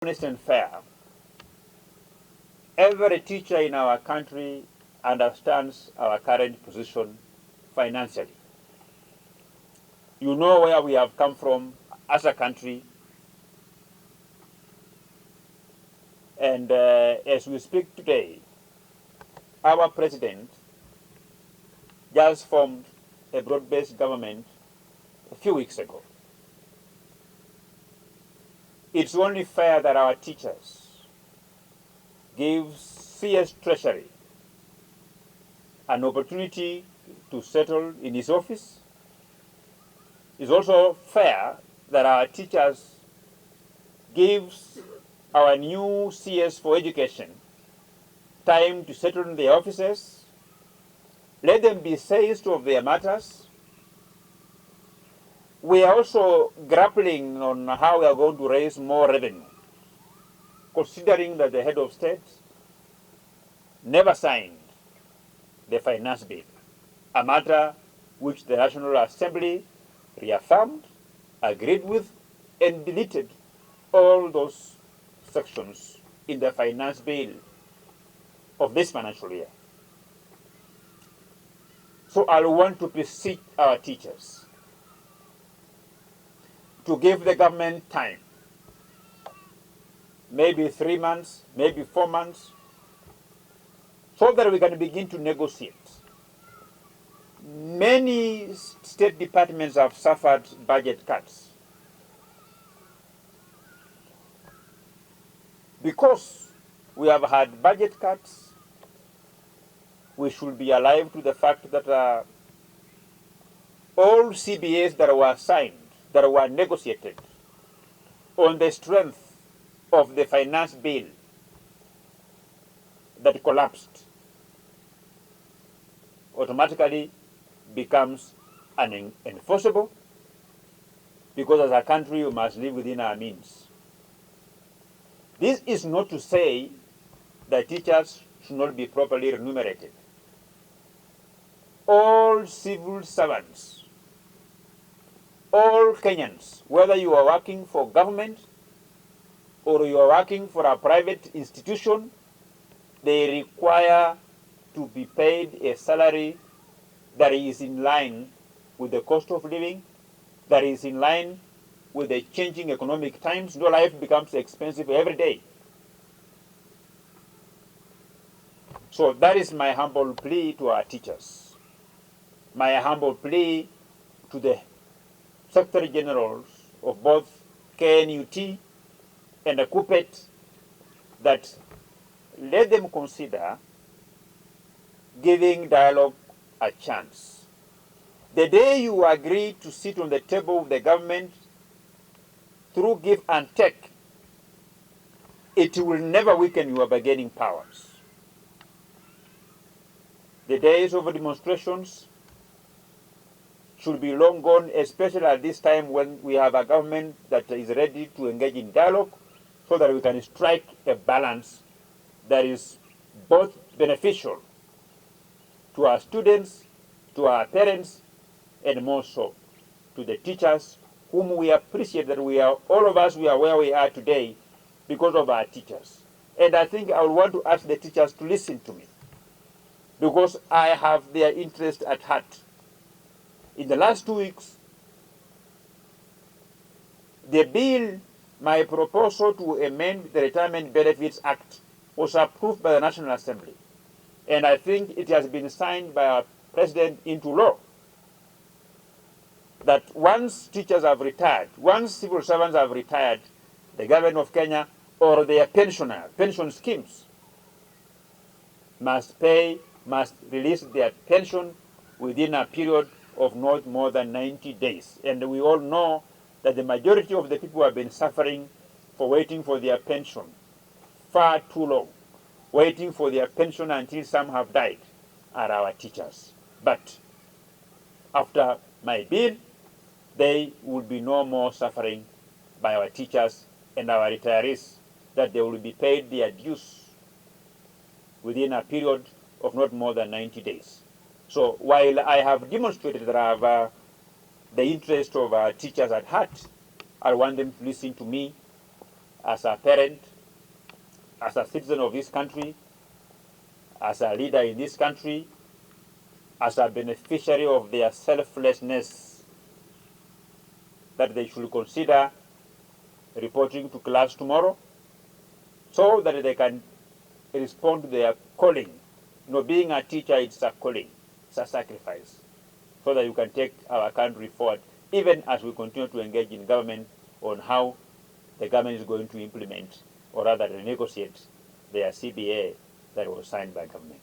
honest and fair. Every teacher in our country understands our current position financially. You know where we have come from as a country. And as we speak today, our president just formed a broad-based government a few weeks ago. It's only fair that our teachers give CS Treasury an opportunity to settle in his office. It's also fair that our teachers give our new CS for education time to settle in their offices. Let them be seized of their matters. We are also grappling on how we are going to raise more revenue, considering that the head of state never signed the finance bill, a matter which the National Assembly reaffirmed, agreed with, and deleted all those sections in the finance bill of this financial year. So I want to beseech our teachers to give the government time, maybe 3 months, maybe 4 months, so that we can begin to negotiate. Many state departments have suffered budget cuts because we have had budget cuts. We should be alive to the fact that all CBAs that were signed, that were negotiated on the strength of the finance bill that collapsed, automatically becomes unenforceable, because as a country we must live within our means. This is not to say that teachers should not be properly remunerated. All civil servants, all Kenyans, whether you are working for government or you are working for a private institution, they require to be paid a salary that is in line with the cost of living, that is in line with the changing economic times. No, life becomes expensive every day. So that is my humble plea to our teachers. My humble plea to the Secretary Generals of both KNUT and the KUPPET, that let them consider giving dialogue a chance. The day you agree to sit on the table with the government through give and take, it will never weaken your bargaining powers. The days of demonstrations should be long gone, especially at this time when we have a government that is ready to engage in dialogue, so that we can strike a balance that is both beneficial to our students, to our parents, and more so to the teachers, whom we appreciate that all of us, we are where we are today because of our teachers. And I think I would want to ask the teachers to listen to me, because I have their interest at heart. In the last 2 weeks, the bill, my proposal to amend the Retirement Benefits Act, was approved by the National Assembly. And I think it has been signed by our President into law, that once teachers have retired, once civil servants have retired, the government of Kenya or their pension schemes must release their pension within a period of not more than 90 days. And we all know that the majority of the people who have been suffering for waiting for their pension far too long, waiting for their pension until some have died, are our teachers. But after my bill, there will be no more suffering by our teachers and our retirees, that they will be paid their dues within a period of not more than 90 days. So while I have demonstrated that I have the interest of our teachers at heart, I want them to listen to me as a parent, as a citizen of this country, as a leader in this country, as a beneficiary of their selflessness, that they should consider reporting to class tomorrow so that they can respond to their calling. You know, being a teacher, it's a calling, it's a sacrifice, so that you can take our country forward, even as we continue to engage in government on how the government is going to implement, or rather renegotiate, their CBA that was signed by government.